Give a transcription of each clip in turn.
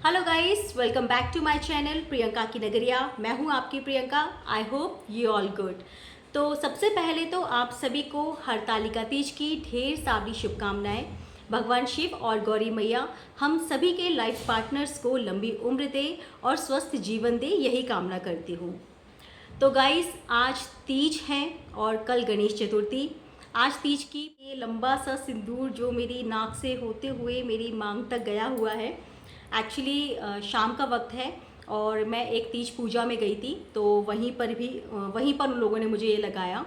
Hello guys, welcome back to my channel Priyanka की नगरिया। मैं हूं आपकी Priyanka. I hope you all good. तो सबसे पहले तो आप सभी को हरतालिका तीज की ढेर सारी शुभकामनाएं। भगवान शिव और गौरी मैया हम सभी के लाइफ पार्टनर्स को लंबी उम्र दे और स्वस्थ जीवन दे, यही कामना करती हूँ। तो गाइस, आज तीज है और कल गणेश चतुर्थी। आज तीज की ये लंबा सा सिंदूर जो मेरी नाक से होते हुए मेरी मांग तक गया हुआ है। एक्चुअली शाम का वक्त है और मैं एक तीज पूजा में गई थी, तो वहीं पर उन लोगों ने मुझे ये लगाया।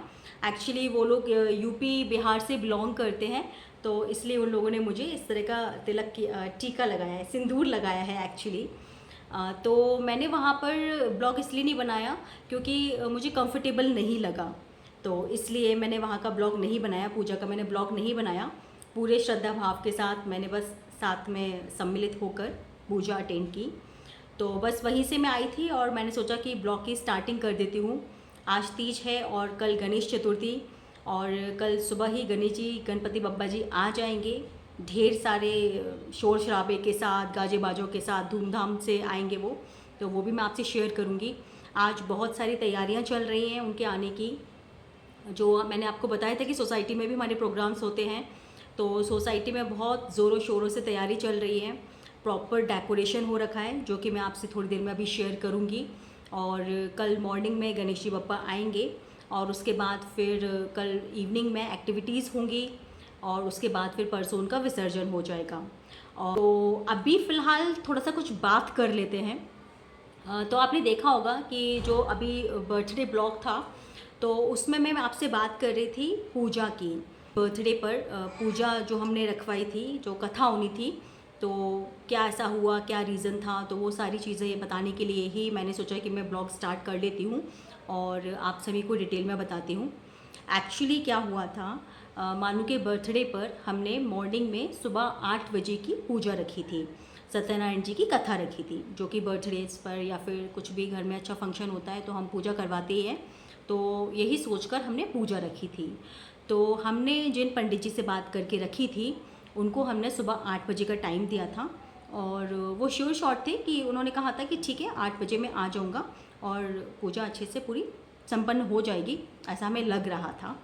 एक्चुअली वो लोग यूपी बिहार से बिलोंग करते हैं, तो इसलिए उन लोगों ने मुझे इस तरह का तिलक की टीका लगाया है, सिंदूर लगाया है एक्चुअली। तो मैंने वहाँ पर ब्लॉग इसलिए नहीं बनाया क्योंकि मुझे कंफर्टेबल नहीं लगा, तो इसलिए मैंने वहाँ का ब्लॉग नहीं बनाया, पूजा का मैंने ब्लॉग नहीं बनाया। पूरे श्रद्धा भाव के साथ मैंने बस साथ में सम्मिलित होकर पूजा अटेंड की। तो बस वहीं से मैं आई थी और मैंने सोचा कि ब्लॉग की स्टार्टिंग कर देती हूँ। आज तीज है और कल गणेश चतुर्थी, और कल सुबह ही गणेश जी, गणपति बप्पा जी आ जाएंगे। ढेर सारे शोर शराबे के साथ, गाजे बाजों के साथ धूमधाम से आएंगे वो, तो वो भी मैं आपसे शेयर करूँगी। आज बहुत सारी तैयारियाँ चल रही हैं उनके आने की। जो मैंने आपको बताया था कि सोसाइटी में भी हमारे प्रोग्राम्स होते हैं, तो सोसाइटी में बहुत ज़ोरों शोरों से तैयारी चल रही है। प्रॉपर डेकोरेशन हो रखा है जो कि मैं आपसे थोड़ी देर में अभी शेयर करूँगी। और कल मॉर्निंग में गणेश जी बप्पा आएंगे और उसके बाद फिर कल इवनिंग में एक्टिविटीज़ होंगी और उसके बाद फिर परसों उनका विसर्जन हो जाएगा। और तो अभी फ़िलहाल थोड़ा सा कुछ बात कर लेते हैं। तो आपने देखा होगा कि जो अभी बर्थडे ब्लॉग था, तो उसमें मैं आपसे बात कर रही थी पूजा की। बर्थडे पर पूजा जो हमने रखवाई थी, जो कथा होनी थी, तो क्या ऐसा हुआ, क्या रीज़न था, तो वो सारी चीज़ें बताने के लिए ही मैंने सोचा कि मैं ब्लॉग स्टार्ट कर लेती हूँ और आप सभी को डिटेल में बताती हूँ। एक्चुअली क्या हुआ था, मानू के बर्थडे पर हमने मॉर्निंग में सुबह 8 बजे की पूजा रखी थी। सत्यनारायण जी की कथा रखी थी, जो कि बर्थडेज पर या फिर कुछ भी घर में अच्छा फंक्शन होता है तो हम पूजा करवाते ही हैं। तो यही सोचकर हमने पूजा रखी थी। तो हमने जिन पंडित जी से बात करके रखी थी, उनको हमने सुबह 8 बजे का टाइम दिया था और वो श्योर शॉट थे कि उन्होंने कहा था कि ठीक है 8 बजे मैं आ जाऊँगा और पूजा अच्छे से पूरी संपन्न हो जाएगी, ऐसा हमें लग रहा था।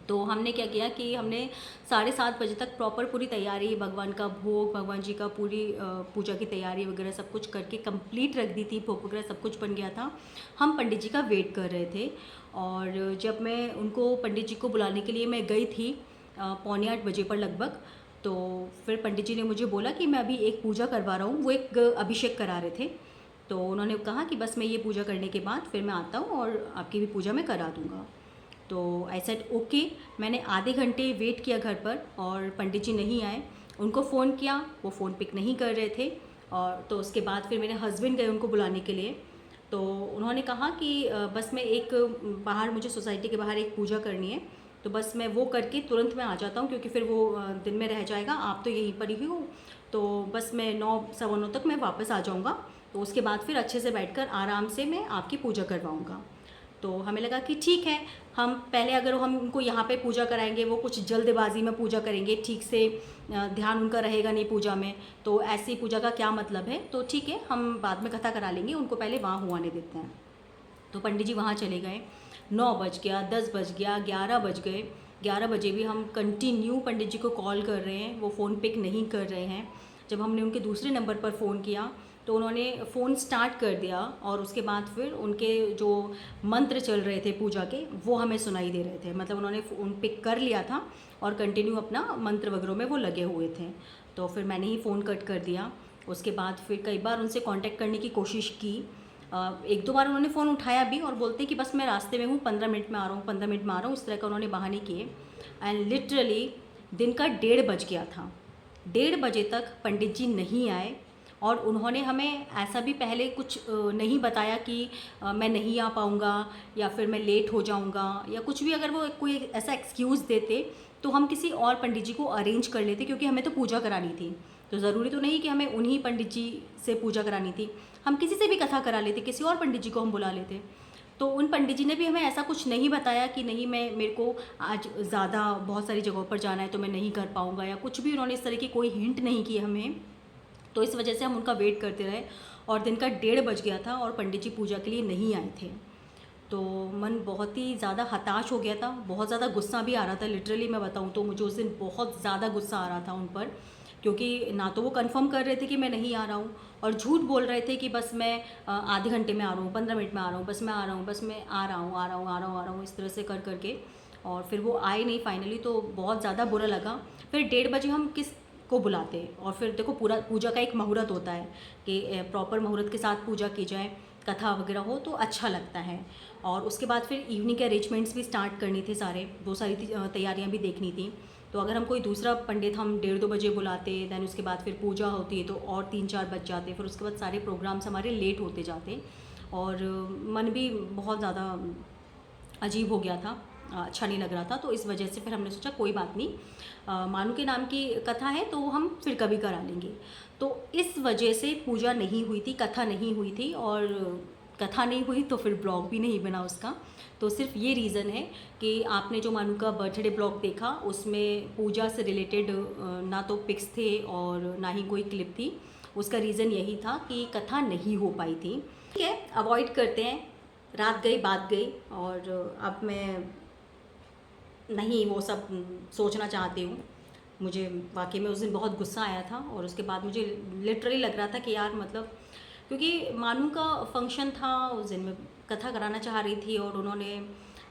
तो हमने क्या किया कि हमने 7:30 बजे तक प्रॉपर पूरी तैयारी, भगवान का भोग, भगवान जी का पूरी पूजा की तैयारी वगैरह सब कुछ करके कंप्लीट रख दी थी। भोग वगैरह सब कुछ बन गया था। हम पंडित जी का वेट कर रहे थे और जब मैं उनको, पंडित जी को बुलाने के लिए मैं गई थी 7:45 बजे पर लगभग, तो फिर पंडित जी ने मुझे बोला कि मैं अभी एक पूजा करवा रहा हूँ। वो एक अभिषेक करा रहे थे, तो उन्होंने कहा कि बस मैं ये पूजा करने के बाद फिर मैं आता हूँ और आपकी भी पूजा मैं करा दूँगा। तो आई सेड ओके। मैंने आधे घंटे वेट किया घर पर और पंडित जी नहीं आए। उनको फ़ोन किया, वो फ़ोन पिक नहीं कर रहे थे। और तो उसके बाद फिर मेरे हस्बैंड गए उनको बुलाने के लिए। तो उन्होंने कहा कि बस मैं एक बाहर, मुझे सोसाइटी के बाहर एक पूजा करनी है, तो बस मैं वो करके तुरंत मैं आ जाता हूँ क्योंकि फिर वो दिन में रह जाएगा, आप तो यहीं पर ही हो। तो बस मैं 9, सवा 9 तक मैं वापस आ जाऊँगा, तो उसके बाद फिर अच्छे से बैठकर आराम से मैं आपकी पूजा करवाऊँगा। तो हमें लगा कि ठीक है, हम पहले अगर हम उनको यहाँ पे पूजा कराएंगे, वो कुछ जल्दबाजी में पूजा करेंगे, ठीक से ध्यान उनका रहेगा नहीं पूजा में, तो ऐसी पूजा का क्या मतलब है। तो ठीक है, हम बाद में कथा करा लेंगे, उनको पहले वहाँ हुआने देते हैं। तो पंडित जी वहाँ चले गए। 9 बज गया, 10 बज गया, 11 बज गए। 11 बजे भी हम कंटिन्यू पंडित जी को कॉल कर रहे हैं, वो फ़ोन पिक नहीं कर रहे हैं। जब हमने उनके दूसरे नंबर पर फ़ोन किया तो उन्होंने फ़ोन स्टार्ट कर दिया और उसके बाद फिर उनके जो मंत्र चल रहे थे पूजा के, वो हमें सुनाई दे रहे थे। मतलब उन्होंने फ़ोन पिक कर लिया था और कंटिन्यू अपना मंत्र वगैरह में वो लगे हुए थे। तो फिर मैंने ही फ़ोन कट कर दिया। उसके बाद फिर कई बार उनसे कांटेक्ट करने की कोशिश की। 1-2 बार उन्होंने फ़ोन उठाया भी और बोलते कि बस मैं रास्ते में हूँ, 15 मिनट में आ रहा हूँ, 15 मिनट में आ रहा हूँ, इस तरह का उन्होंने बहाने किए। एंड लिटरली दिन का 1:30 बज गया था। 1:30 बजे तक पंडित जी नहीं आए और उन्होंने हमें ऐसा भी पहले कुछ नहीं बताया कि मैं नहीं आ पाऊँगा या फिर मैं लेट हो जाऊँगा या कुछ भी। अगर वो कोई ऐसा एक्सक्यूज़ देते तो हम किसी और पंडित जी को अरेंज कर लेते, क्योंकि हमें तो पूजा करानी थी। तो ज़रूरी तो नहीं कि हमें उन्हीं पंडित जी से पूजा करानी थी, हम किसी से भी कथा करा लेते, किसी और पंडित जी को हम बुला लेते। तो उन पंडित जी ने भी हमें ऐसा कुछ नहीं बताया कि नहीं, मैं, मेरे को आज ज़्यादा बहुत सारी जगहों पर जाना है तो मैं नहीं कर पाऊँगा, या कुछ भी उन्होंने इस तरह की कोई हिंट नहीं की हमें। तो इस वजह से हम उनका वेट करते रहे और दिन का 1:30 बज गया था और पंडित जी पूजा के लिए नहीं आए थे। तो मन बहुत ही ज़्यादा हताश हो गया था, बहुत ज़्यादा गुस्सा भी आ रहा था। लिटरली मैं बताऊँ तो मुझे उस दिन बहुत ज़्यादा गुस्सा आ रहा था उन पर, क्योंकि ना तो वो कंफर्म कर रहे थे कि मैं नहीं आ रहा हूँ और झूठ बोल रहे थे कि बस मैं आधे घंटे में आ रहा हूँ, 15 मिनट में आ रहा हूँ, बस मैं आ रहा हूँ, बस मैं आ रहा हूँ, आ रहा हूँ, आ रहा हूँ, आ रहा हूँ, इस तरह से कर करके। और फिर वो आए नहीं फाइनली, तो बहुत ज़्यादा बुरा लगा। फिर 1:30 बजे हम किस को बुलाते हैं, और फिर देखो पूरा पूजा का एक मुहूर्त होता है कि प्रॉपर मुहूर्त के साथ पूजा की जाए, कथा वगैरह हो तो अच्छा लगता है। और उसके बाद फिर इवनिंग के अरेंजमेंट्स भी स्टार्ट करने थे सारे, वो सारी तैयारियां भी देखनी थी। तो अगर हम कोई दूसरा पंडित हम 1:30-2 बजे बुलाते, दैन उसके बाद फिर पूजा होती है तो और 3-4 बज जाते, फिर उसके बाद सारे प्रोग्राम्स हमारे लेट होते जाते और मन भी बहुत ज़्यादा अजीब हो गया था, अच्छा नहीं लग रहा था। तो इस वजह से फिर हमने सोचा कोई बात नहीं, मानू के नाम की कथा है तो हम फिर कभी करा लेंगे। तो इस वजह से पूजा नहीं हुई थी, कथा नहीं हुई थी, और कथा नहीं हुई तो फिर ब्लॉग भी नहीं बना उसका। तो सिर्फ ये रीज़न है कि आपने जो मानू का बर्थडे ब्लॉग देखा उसमें पूजा से रिलेटेड ना तो पिक्स थे और ना ही कोई क्लिप थी। उसका रीज़न यही था कि कथा नहीं हो पाई थी। ठीक है, अवॉइड करते हैं, रात गई बात गई, और अब मैं नहीं वो सब सोचना चाहती हूँ। मुझे वाकई में उस दिन बहुत गुस्सा आया था और उसके बाद मुझे लिटरली लग रहा था कि यार मतलब, क्योंकि मानू का फंक्शन था उस दिन, मैं कथा कराना चाह रही थी और उन्होंने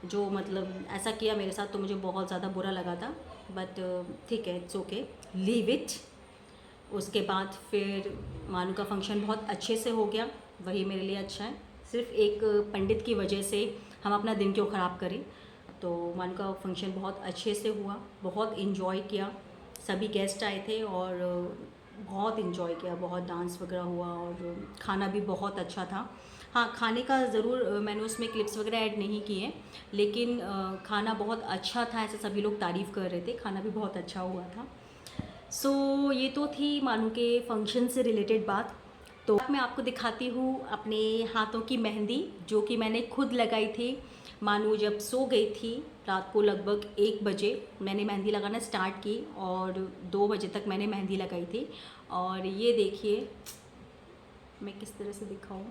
जो मतलब ऐसा किया मेरे साथ तो मुझे बहुत ज़्यादा बुरा लगा था। बट ठीक है, इट्स ओके, लीव इट। उसके बाद फिर मानू का फंक्शन बहुत अच्छे से हो गया, वही मेरे लिए अच्छा है। सिर्फ एक पंडित की वजह से हम अपना दिन क्यों ख़राब करें। तो मानू का फंक्शन बहुत अच्छे से हुआ, बहुत इन्जॉय किया, सभी गेस्ट आए थे और बहुत इन्जॉय किया, बहुत डांस वगैरह हुआ और खाना भी बहुत अच्छा था। हाँ, खाने का ज़रूर मैंने उसमें क्लिप्स वगैरह ऐड नहीं किए हैं, लेकिन खाना बहुत अच्छा था, ऐसे सभी लोग तारीफ़ कर रहे थे, खाना भी बहुत अच्छा हुआ था। सो ये तो थी मानू के फंक्शन से रिलेटेड बात। तो मैं आपको दिखाती हूँ अपने हाथों की मेहंदी, जो कि मैंने खुद लगाई थी। मानू जब सो गई थी रात को लगभग 1 बजे मैंने मेहंदी लगाना स्टार्ट की और 2 बजे तक मैंने मेहंदी लगाई थी। और ये देखिए मैं किस तरह से दिखाऊं,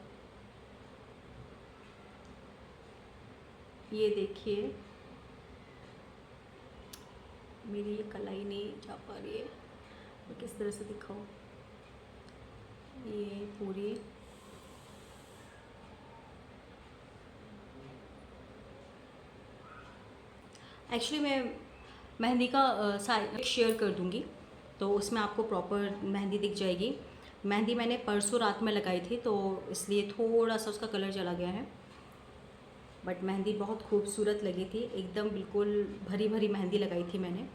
ये देखिए मेरी ये कलाई नहीं जा पा रही है, मैं किस तरह से दिखाऊं, ये पूरी एक्चुअली मैं मेहंदी का साइज शेयर कर दूंगी तो उसमें आपको प्रॉपर मेहंदी दिख जाएगी। मेहंदी मैंने परसों रात में लगाई थी तो इसलिए थोड़ा सा उसका कलर चला गया है, बट मेहंदी बहुत खूबसूरत लगी थी, एकदम बिल्कुल भरी भरी मेहंदी लगाई थी मैंने।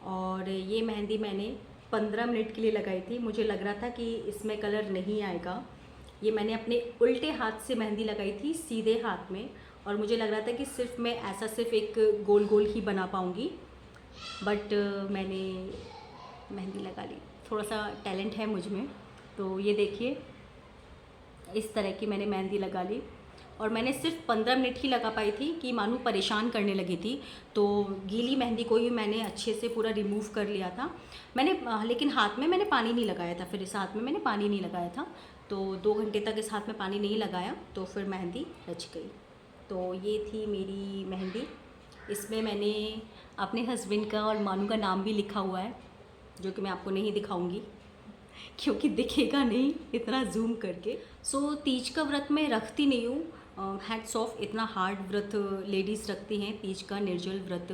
और ये मेहंदी मैंने 15 मिनट के लिए लगाई थी। मुझे लग रहा था कि इसमें कलर नहीं आएगा। ये मैंने अपने उल्टे हाथ से मेहंदी लगाई थी, सीधे हाथ में, और मुझे लग रहा था कि सिर्फ मैं ऐसा सिर्फ एक गोल गोल ही बना पाऊँगी, बट मैंने मेहंदी लगा ली। थोड़ा सा टैलेंट है मुझ में। तो ये देखिए इस तरह की मैंने मेहंदी लगा ली और मैंने सिर्फ 15 मिनट ही लगा पाई थी कि मानू परेशान करने लगी थी। तो गीली मेहंदी को ही मैंने अच्छे से पूरा रिमूव कर लिया था मैंने, लेकिन हाथ में मैंने पानी नहीं लगाया था। फिर इस हाथ में मैंने पानी नहीं लगाया था, तो 2 घंटे तक इस हाथ में पानी नहीं लगाया तो फिर मेहंदी रच गई। तो ये थी मेरी मेहंदी। इसमें मैंने अपने हस्बैंड का और मानू का नाम भी लिखा हुआ है, जो कि मैं आपको नहीं दिखाऊंगी क्योंकि दिखेगा नहीं इतना जूम करके। सो तीज का व्रत मैं रखती नहीं हूँ, हैट्स ऑफ, इतना हार्ड व्रत लेडीज़ रखती हैं तीज का, निर्जल व्रत।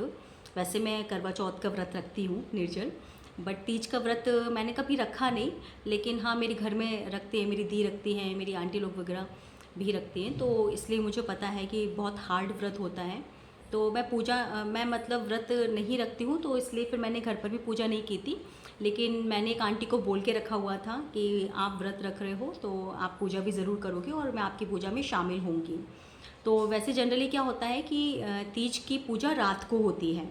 वैसे मैं करवा चौथ का व्रत रखती हूँ निर्जल, बट तीज का व्रत मैंने कभी रखा नहीं। लेकिन हाँ, मेरे घर में रखते हैं, मेरी दी रखती हैं, मेरी आंटी लोग वगैरह भी रखती हैं, तो इसलिए मुझे पता है कि बहुत हार्ड व्रत होता है। तो मैं पूजा मैं मतलब व्रत नहीं रखती हूँ, तो इसलिए फिर मैंने घर पर भी पूजा नहीं की थी। लेकिन मैंने एक आंटी को बोल के रखा हुआ था कि आप व्रत रख रहे हो तो आप पूजा भी ज़रूर करोगे और मैं आपकी पूजा में शामिल होंगी। तो वैसे जनरली क्या होता है कि तीज की पूजा रात को होती है,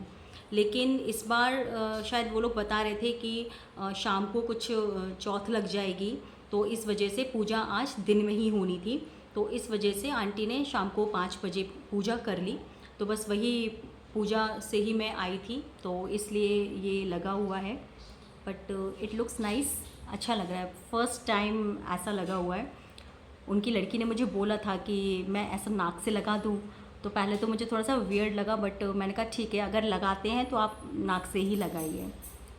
लेकिन इस बार शायद वो लोग बता रहे थे कि शाम को कुछ चौथ लग जाएगी, तो इस वजह से पूजा आज दिन में ही होनी थी। तो इस वजह से आंटी ने शाम को 5 बजे पूजा कर ली, तो बस वही पूजा से ही मैं आई थी, तो इसलिए ये लगा हुआ है। बट इट लुक्स नाइस, अच्छा लग रहा है, फर्स्ट टाइम ऐसा लगा हुआ है। उनकी लड़की ने मुझे बोला था कि मैं ऐसा नाक से लगा दूँ, तो पहले तो मुझे थोड़ा सा वियर्ड लगा, बट मैंने कहा ठीक है, अगर लगाते हैं तो आप नाक से ही लगाइए,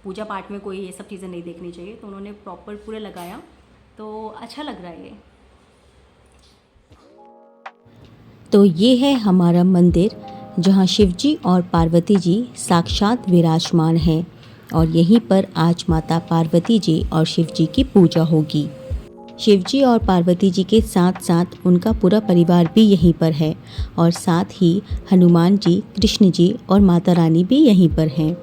पूजा पाठ में कोई ये सब चीज़ें नहीं देखनी चाहिए। तो उन्होंने प्रॉपर पूरे लगाया, तो अच्छा लग रहा है ये। तो ये है हमारा मंदिर जहाँ शिवजी और पार्वती जी साक्षात विराजमान हैं और यहीं पर आज माता पार्वती जी और शिवजी की पूजा होगी। शिवजी और पार्वती जी के साथ साथ उनका पूरा परिवार भी यहीं पर है और साथ ही हनुमान जी, कृष्ण जी और माता रानी भी यहीं पर हैं।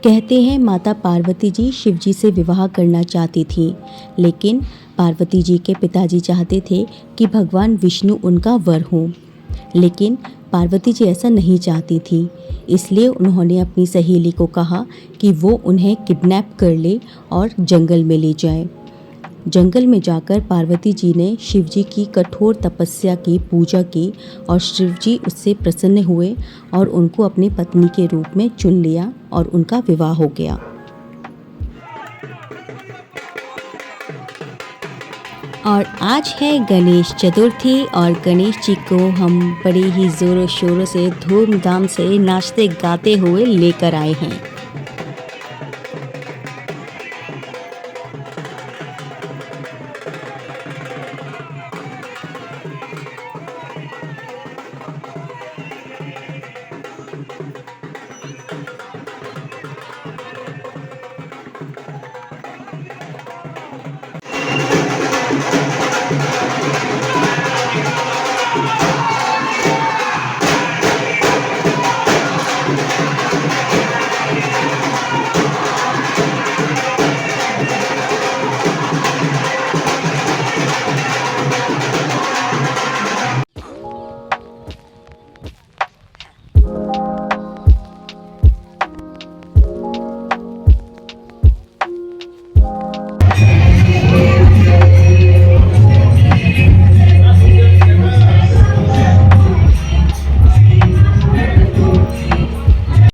कहते हैं माता पार्वती जी शिवजी से विवाह करना चाहती थीं, लेकिन पार्वती जी के पिताजी चाहते थे कि भगवान विष्णु उनका वर हों, लेकिन पार्वती जी ऐसा नहीं चाहती थी। इसलिए उन्होंने अपनी सहेली को कहा कि वो उन्हें किडनैप कर ले और जंगल में ले जाए। जंगल में जाकर पार्वती जी ने शिवजी की कठोर तपस्या की, पूजा की और शिवजी उससे प्रसन्न हुए और उनको अपनी पत्नी के रूप में चुन लिया और उनका विवाह हो गया। और आज है गणेश चतुर्थी और गणेश जी को हम बड़े ही ज़ोरों शोरों से, धूमधाम से नाचते गाते हुए लेकर आए हैं।